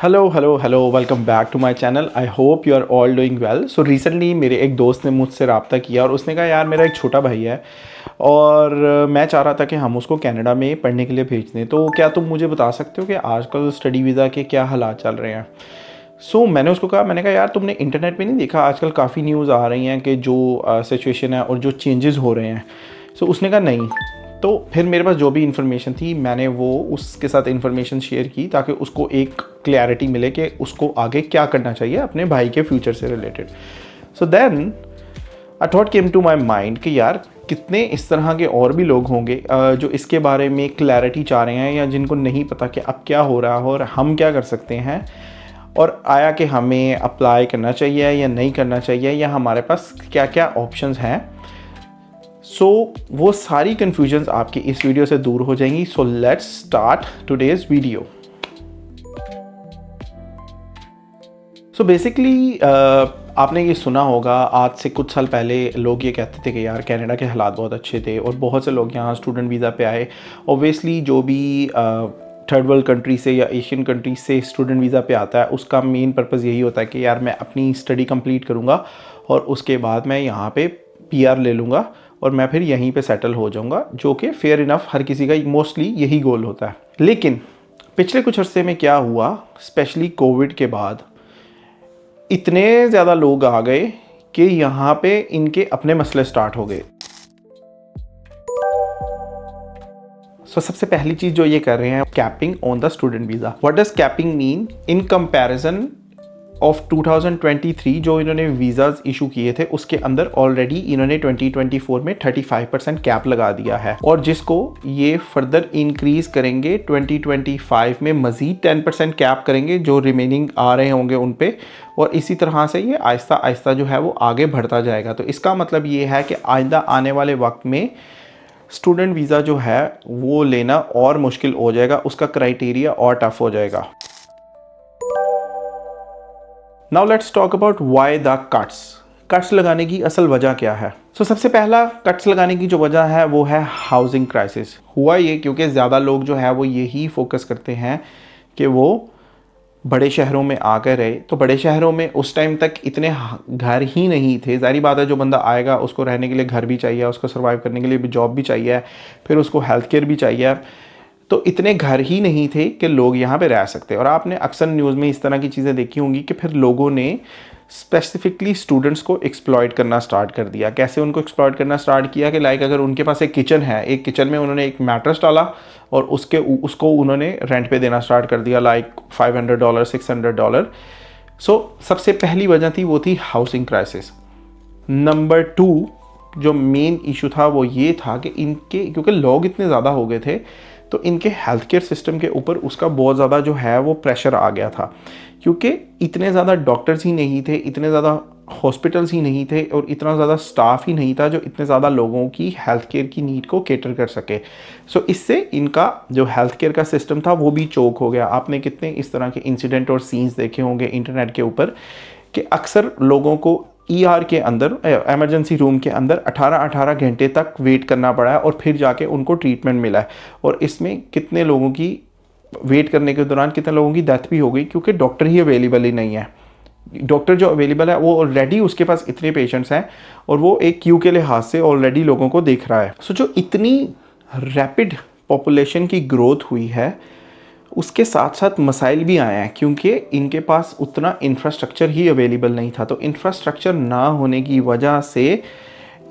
Hello hello hello, welcome back to my channel. I hope you are all doing well. So recently मेरे एक दोस्त ने मुझसे रब्ता किया और उसने कहा यार मेरा एक छोटा भाई है और मैं चाह रहा था कि हम उसको कनाडा में पढ़ने के लिए भेज दें। तो क्या तुम मुझे बता सकते हो कि आजकल स्टडी वीज़ा के क्या हालात चल रहे हैं। मैंने उसको कहा, मैंने कहा यार तुमने इंटरनेट पे नहीं देखा आजकल काफ़ी न्यूज़ आ रही हैं कि जो सिचुएशन है और जो चेंजेस हो रहे हैं। उसने कहा नहीं। तो फिर मेरे पास जो भी इन्फॉर्मेशन थी मैंने वो उसके साथ इन्फॉर्मेशन शेयर की ताकि उसको एक क्लैरिटी मिले कि उसको आगे क्या करना चाहिए अपने भाई के फ्यूचर से related. Then a thought came to my mind कि यार कितने इस तरह के और भी लोग होंगे जो इसके बारे में क्लैरिटी चाह रहे हैं या जिनको नहीं पता कि अब क्या हो रहा है और हम क्या कर सकते हैं, और आया कि हमें अप्लाई करना चाहिए या नहीं करना चाहिए या हमारे पास क्या क्या ऑप्शंस हैं। वो सारी कन्फ्यूजन्स आपकी इस वीडियो से दूर हो जाएंगी। Let's start today's video. Basically आपने ये सुना होगा, आज से कुछ साल पहले लोग ये कहते थे कि यार कनाडा के हालात बहुत अच्छे थे और बहुत से लोग यहाँ स्टूडेंट वीज़ा पे आए। ऑब्वियसली जो भी थर्ड वर्ल्ड कंट्री से या एशियन कंट्री से स्टूडेंट वीज़ा पे आता है उसका मेन पर्पज़ यही होता है कि यार मैं अपनी स्टडी कंप्लीट करूँगा और उसके बाद मैं यहाँ पे पीआर ले लूँगा और मैं फिर यहीं पे सेटल हो जाऊँगा, जो कि फेयर इनफ हर किसी का मोस्टली यही गोल होता है। लेकिन पिछले कुछ अर्से में क्या हुआ, स्पेशली कोविड के बाद इतने ज़्यादा लोग आ गए कि यहाँ पे इनके अपने मसले स्टार्ट हो गए। सबसे पहली चीज़ जो ये कर रहे हैं, capping on the student visa. What does capping mean in comparison of 2023 जो इन्होंने वीज़ाज इशू किए थे उसके अंदर ऑलरेडी इन्होंने 2024 में 35% कैप लगा दिया है और जिसको ये फर्दर इंक्रीज करेंगे 2025 में मज़ीद 10% कैप करेंगे जो रिमेनिंग आ रहे होंगे उन पे, और इसी तरह से ये आहिस्ता आहिस्ता जो है वो आगे बढ़ता जाएगा। तो इसका मतलब ये है कि आइंदा आने वाले वक्त में स्टूडेंट वीज़ा जो है वो लेना और मुश्किल हो जाएगा, उसका क्राइटेरिया और टफ हो जाएगा। Now let's talk about why the cuts लगाने की असल वजह क्या है। सबसे पहला कट्स लगाने की जो वजह है वो है हाउसिंग क्राइसिस। हुआ ये क्योंकि ज़्यादा लोग जो है वो यही फोकस करते हैं कि वो बड़े शहरों में आकर रहे। तो बड़े शहरों में उस टाइम तक इतने घर ही नहीं थे। ज़ाहिर बात है जो बंदा आएगा उसको रहने के लिए घर भी चाहिए, उसको सर्वाइव करने के लिए भी जॉब भी चाहिए, फिर उसको हेल्थ केयर भी चाहिए। तो इतने घर ही नहीं थे कि लोग यहाँ पे रह सकते। और आपने अक्सर न्यूज़ में इस तरह की चीज़ें देखी होंगी कि फिर लोगों ने स्पेसिफिकली स्टूडेंट्स को एक्सप्लॉइट करना स्टार्ट कर दिया। कैसे उनको एक्सप्लॉइट करना स्टार्ट किया कि लाइक अगर उनके पास एक किचन है, एक किचन में उन्होंने एक मैट्रेस डाला और उसको उन्होंने रेंट पे देना स्टार्ट कर दिया, लाइक $500 $600। सबसे पहली वजह थी वो थी हाउसिंग क्राइसिस। नंबर 2 जो मेन इशू था वो ये था कि इनके क्योंकि लोग इतने ज़्यादा हो गए थे तो इनके हेल्थ केयर सिस्टम के ऊपर उसका बहुत ज़्यादा जो है वो प्रेशर आ गया था, क्योंकि इतने ज़्यादा डॉक्टर्स ही नहीं थे, इतने ज़्यादा हॉस्पिटल्स ही नहीं थे और इतना ज़्यादा स्टाफ ही नहीं था जो इतने ज़्यादा लोगों की हेल्थ केयर की नीड को कैटर कर सके। इससे इनका जो हेल्थ केयर का सिस्टम था वो भी चोक हो गया। आपने कितने इस तरह के इंसिडेंट और सीन्स देखे होंगे इंटरनेट के ऊपर कि अक्सर लोगों को ईआर के अंदर, इमरजेंसी रूम के अंदर 18 घंटे तक वेट करना पड़ा है और फिर जाके उनको ट्रीटमेंट मिला है। और इसमें कितने लोगों की वेट करने के दौरान कितने लोगों की डेथ भी हो गई क्योंकि डॉक्टर ही अवेलेबल ही नहीं है। डॉक्टर जो अवेलेबल है वो ऑलरेडी उसके पास इतने पेशेंट्स हैं और वो एक क्यू के लिहाज से ऑलरेडी लोगों को देख रहा है। जो इतनी रैपिड पॉपुलेशन की ग्रोथ हुई है उसके साथ साथ मसाइल भी आए हैं क्योंकि इनके पास उतना इंफ्रास्ट्रक्चर ही अवेलेबल नहीं था। तो इंफ्रास्ट्रक्चर ना होने की वजह से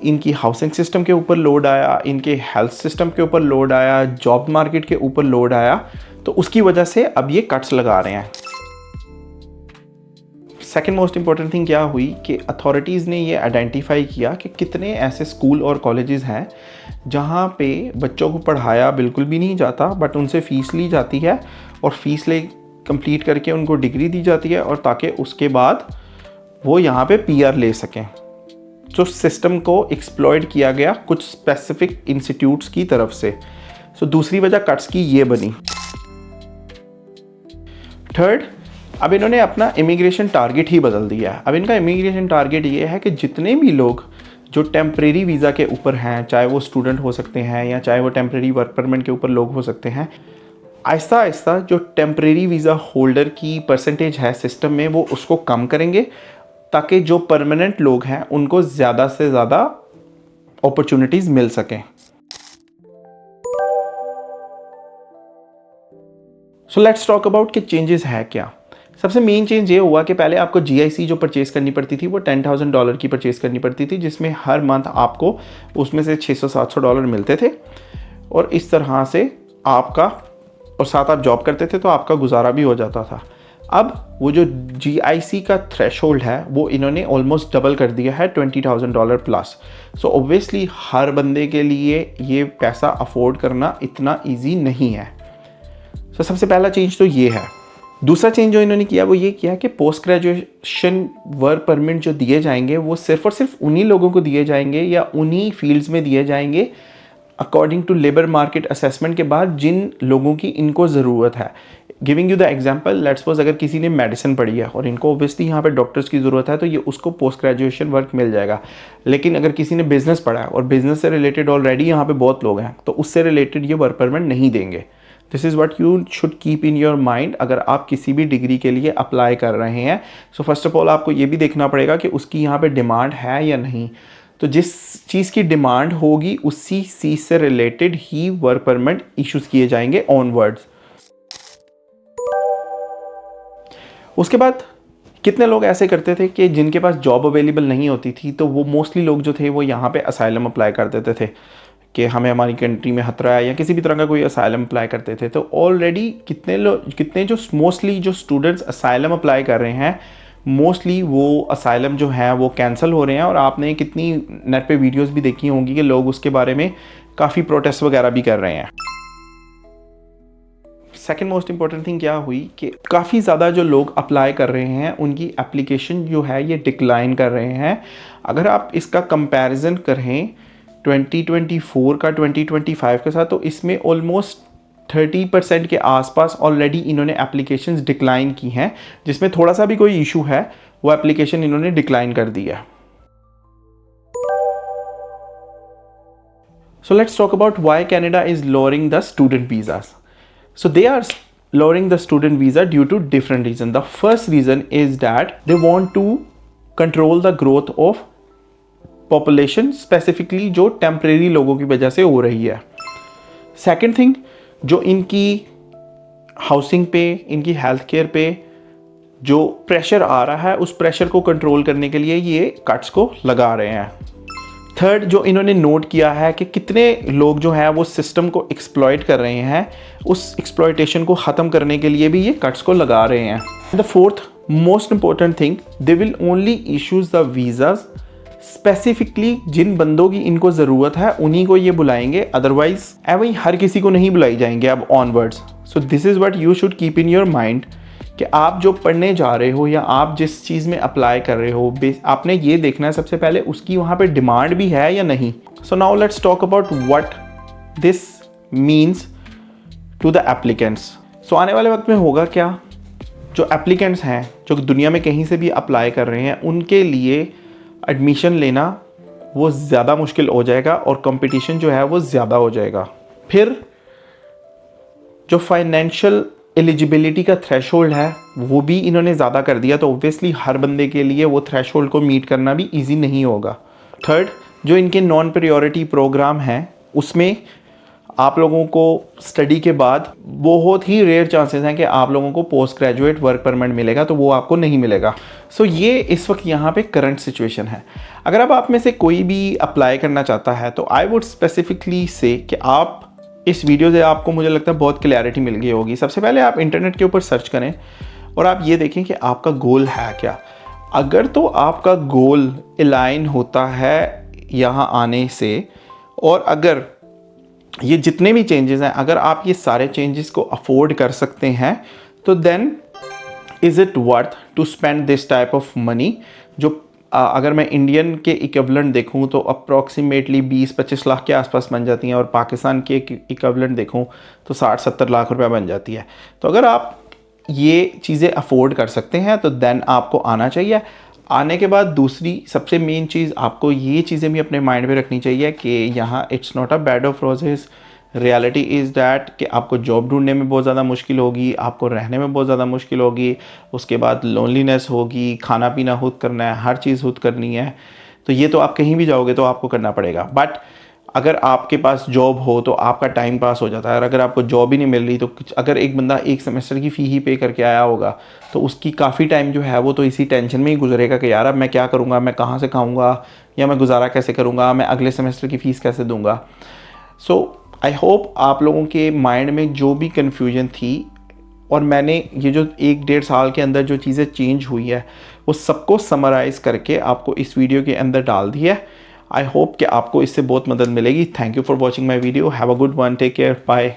इनकी हाउसिंग सिस्टम के ऊपर लोड आया, इनके हेल्थ सिस्टम के ऊपर लोड आया, जॉब मार्केट के ऊपर लोड आया। तो उसकी वजह से अब ये कट्स लगा रहे हैं। सेकेंड मोस्ट इंपॉर्टेंट थिंग क्या हुई कि अथॉरिटीज़ ने ये आइडेंटिफाई किया कि कितने ऐसे स्कूल और कॉलेजेस हैं जहाँ पे बच्चों को पढ़ाया बिल्कुल भी नहीं जाता बट उनसे फ़ीस ली जाती है और फीस ले कंप्लीट करके उनको डिग्री दी जाती है और ताकि उसके बाद वो यहाँ पे पीआर ले सकें। सिस्टम को एक्सप्लॉइट किया गया कुछ स्पेसिफिक इंस्टीट्यूट्स की तरफ से। दूसरी वजह कट्स की ये बनी। थर्ड, अब इन्होंने अपना इमिग्रेशन टारगेट ही बदल दिया है। अब इनका इमिग्रेशन टारगेट ये है कि जितने भी लोग जो टेम्प्रेरी वीज़ा के ऊपर हैं, चाहे वो स्टूडेंट हो सकते हैं या चाहे वो टेम्प्रेरी वर्क परमिट के ऊपर लोग हो सकते हैं, आहिस्ता आहिस्ता जो टेम्परेरी वीज़ा होल्डर की परसेंटेज है सिस्टम में वो उसको कम करेंगे, ताकि जो परमानेंट लोग हैं उनको ज़्यादा से ज़्यादा अपॉर्चुनिटीज़ मिल सकें। सो लेट्स टॉक अबाउट कि चेंजेस है क्या। सबसे मेन चेंज ये हुआ कि पहले आपको GIC जो परचेज करनी पड़ती थी वो $10,000 की परचेज करनी पड़ती थी, जिसमें हर मंथ आपको उसमें से $600-700 मिलते थे, और इस तरह से आपका, और साथ आप जॉब करते थे तो आपका गुजारा भी हो जाता था। अब वो जो GIC का थ्रेशोल्ड है वो इन्होंने ऑलमोस्ट डबल कर दिया है, $20,000 प्लस। सो ऑब्वियसली हर बंदे के लिए ये पैसा अफोर्ड करना इतना ईजी नहीं है। सो सबसे पहला चेंज तो ये है। दूसरा चेंज जो इन्होंने किया वो ये किया कि पोस्ट ग्रेजुएशन वर्क परमिट जो दिए जाएंगे वो सिर्फ और सिर्फ उन्हीं लोगों को दिए जाएंगे या उन्हीं फील्ड्स में दिए जाएंगे according to labour market assessment के बाद जिन लोगों की इनको ज़रूरत है। Giving you the example, let's suppose अगर किसी ने मेडिसिन पढ़ी है और इनको ऑब्वियसली यहाँ पे डॉक्टर्स की ज़रूरत है तो ये उसको पोस्ट ग्रेजुएशन वर्क मिल जाएगा। लेकिन अगर किसी ने बिज़नेस पढ़ा है और बिज़नेस से रिलेटेड ऑलरेडी यहाँ पे बहुत लोग हैं तो उससे रिलेटेड ये वर्क परमिट नहीं देंगे। This is what you should keep in your mind अगर आप किसी भी डिग्री के लिए अप्लाई कर रहे हैं। सो फर्स्ट ऑफ ऑल आपको ये भी देखना पड़ेगा कि उसकी यहाँ पे डिमांड है या नहीं। तो जिस चीज़ की डिमांड होगी उसी चीज़ से रिलेटेड ही वर्क परमिट इश्यूज़ किए जाएंगे ऑनवर्ड्स। उसके बाद कितने लोग ऐसे करते थे कि जिनके पास जॉब अवेलेबल नहीं होती थी तो वो मोस्टली लोग जो थे वो यहाँ पे असाइलम अप्लाई कर देते थे कि हमें हमारी कंट्री में खतरा है या किसी भी तरह का कोई असाइलम अप्लाई करते थे। तो ऑलरेडी कितने जो मोस्टली जो स्टूडेंट्स असाइलम अप्लाई कर रहे हैं मोस्टली वो असाइलम जो है वो कैंसिल हो रहे हैं, और आपने कितनी नेट पे वीडियोस भी देखी होंगी कि लोग उसके बारे में काफ़ी प्रोटेस्ट वगैरह भी कर रहे हैं। सेकेंड मोस्ट इंपॉर्टेंट थिंग क्या हुई कि काफ़ी ज़्यादा जो लोग अप्लाई कर रहे हैं उनकी एप्लीकेशन जो है ये डिक्लाइन कर रहे हैं। अगर आप इसका कंपैरिजन करें 2024 का 2025 के साथ तो इसमें ऑलमोस्ट 30% के आसपास ऑलरेडी इन्होंने एप्लीकेशंस डिक्लाइन की हैं, जिसमें थोड़ा सा भी कोई इशू है वो एप्लीकेशन इन्होंने डिक्लाइन कर दी है। So let's talk about why Canada is lowering the student visas. So they are lowering the student visa due to different reasons. The first reason is that they want to control the growth of population, specifically जो temporary लोगों की वजह से हो रही है। Second thing, जो इनकी हाउसिंग पे, इनकी हेल्थ केयर पे जो प्रेशर आ रहा है उस प्रेशर को कंट्रोल करने के लिए ये कट्स को लगा रहे हैं। थर्ड, जो इन्होंने नोट किया है कि कितने लोग जो हैं वो सिस्टम को एक्सप्लॉइट कर रहे हैं, उस एक्सप्लॉइटेशन को ख़त्म करने के लिए भी ये कट्स को लगा रहे हैं। The fourth most important thing, they will only issues the visas specifically जिन बंदों की इनको ज़रूरत है उन्हीं को ये बुलाएंगे, अदरवाइज वही हर किसी को नहीं बुलाई जाएंगे अब onwards. So this is what you should keep in your mind कि आप जो पढ़ने जा रहे हो या आप जिस चीज़ में अप्लाई कर रहे हो आपने ये देखना है सबसे पहले उसकी वहाँ पे डिमांड भी है या नहीं। So now let's talk about what this means to the applicants. So आने वाले वक्त में होगा क्या, जो एप्लीकेंट्स हैं जो दुनिया में कहीं से भी अप्लाई कर रहे हैं उनके लिए एडमिशन लेना वो ज़्यादा मुश्किल हो जाएगा और कंपटीशन जो है वो ज़्यादा हो जाएगा। फिर जो फाइनेंशियल एलिजिबिलिटी का थ्रेशोल्ड है वो भी इन्होंने ज़्यादा कर दिया, तो ऑब्वियसली हर बंदे के लिए वो थ्रेशोल्ड को मीट करना भी इजी नहीं होगा। थर्ड, जो इनके नॉन प्रायोरिटी प्रोग्राम हैं उसमें आप लोगों को स्टडी के बाद बहुत ही रेयर चांसेस हैं कि आप लोगों को पोस्ट ग्रेजुएट वर्क परमिट मिलेगा, तो वो आपको नहीं मिलेगा। सो ये इस वक्त यहाँ पे करंट सिचुएशन है। अगर अब आप में से कोई भी अप्लाई करना चाहता है तो आई वुड स्पेसिफिकली से कि आप इस वीडियो से आपको मुझे लगता है बहुत क्लैरिटी मिल गई होगी। सबसे पहले आप इंटरनेट के ऊपर सर्च करें और आप ये देखें कि आपका गोल है क्या। अगर तो आपका गोल अलाइन होता है यहाँ आने से, और अगर ये जितने भी चेंजेस हैं अगर आप ये सारे चेंजेस को अफोर्ड कर सकते हैं तो then is it worth to spend this type of money. जो अगर मैं इंडियन के इक्विवेलेंट देखूं तो अप्रॉक्सीमेटली 20-25 लाख के आसपास बन जाती हैं, और पाकिस्तान के इक्विवेलेंट देखूं तो 60-70 लाख रुपया बन जाती है। तो अगर आप ये चीज़ें अफोर्ड कर सकते हैं तो देन आपको आना चाहिए। आने के बाद दूसरी सबसे मेन चीज़ आपको ये चीज़ें भी अपने माइंड में रखनी चाहिए कि यहाँ it's not a bed of roses, reality is that कि आपको जॉब ढूंढने में बहुत ज़्यादा मुश्किल होगी, आपको रहने में बहुत ज़्यादा मुश्किल होगी, उसके बाद लोनलीनेस होगी, खाना पीना खुद करना है, हर चीज़ खुद करनी है। तो ये तो आप कहीं भी जाओगे तो आपको करना पड़ेगा। बट अगर आपके पास जॉब हो तो आपका टाइम पास हो जाता है। और अगर आपको जॉब ही नहीं मिल रही तो अगर एक बंदा एक सेमेस्टर की फ़ी ही पे करके आया होगा तो उसकी काफ़ी टाइम जो है वो तो इसी टेंशन में ही गुजरेगा कि यार अब मैं क्या करूँगा, मैं कहाँ से खाऊँगा, या मैं गुजारा कैसे करूँगा, मैं अगले सेमेस्टर की फ़ीस कैसे दूँगा। सो आई होप आप लोगों के माइंड में जो भी कन्फ्यूजन थी और मैंने ये जो 1-1.5 साल के अंदर जो चीज़ें चेंज हुई है वो सबको समराइज़ करके आपको इस वीडियो के अंदर डाल दी है। आई होप कि आपको इससे बहुत मदद मिलेगी। Thank you for watching my video. Have a good one, take care, bye.